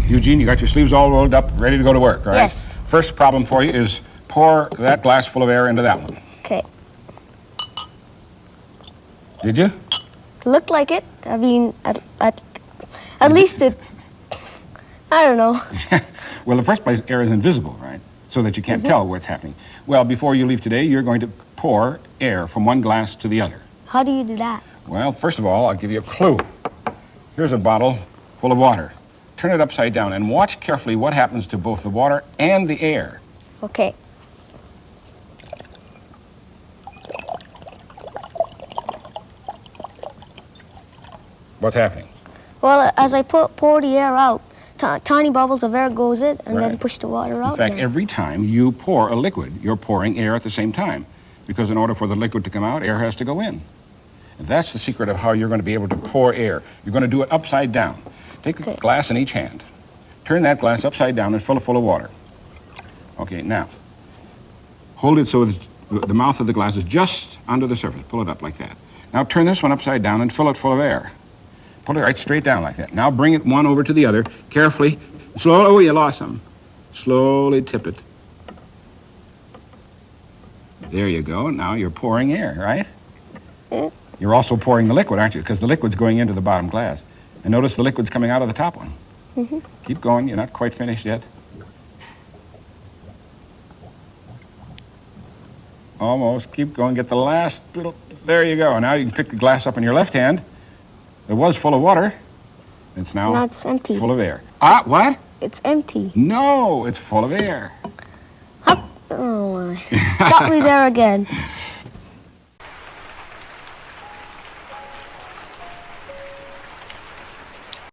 Eugene, you got your sleeves all rolled up, ready to go to work, right? Yes. First problem for you is pour that glass full of air into that one. Okay. Did you? Looked like it. I mean, at least it. I don't know. Well, in the first place, air is invisible, right? So that you can't tell what's happening. Well, before you leave today, you're going to pour air from one glass to the other. How do you do that? Well, first of all, I'll give you a clue. Here's a bottle full of water. Turn it upside down and watch carefully what happens to both the water and the air. Okay. What's happening? Well, as I pour the air out, tiny bubbles of air goes in, and then Right. push the water out. In fact, again. every time you pour a liquid, you're pouring air at the same time. Because in order for the liquid to come out, air has to go in. And that's the secret of how you're going to be able to pour air. You're going to do it upside down. Take a Okay. glass in each hand. Turn that glass upside down and fill it full of water. Okay, now, hold it so the mouth of the glass is just under the surface. Pull it up like that. Now turn this one upside down and fill it full of air. Pull it right straight down like that. Now bring it one over to the other, carefully. Slowly, oh, you lost some. Slowly tip it. There you go. Now you're pouring air, right? Mm. You're also pouring the liquid, aren't you? Because the liquid's going into the bottom glass. And notice the liquid's coming out of the top one. Keep going. You're not quite finished yet. Almost. Keep going. Get the last little... There you go. Now you can pick the glass up in your left hand. It was full of water. It's now Now it's empty. full of air. Ah, what? It's empty. No, it's full of air. Oh my. Got me there again.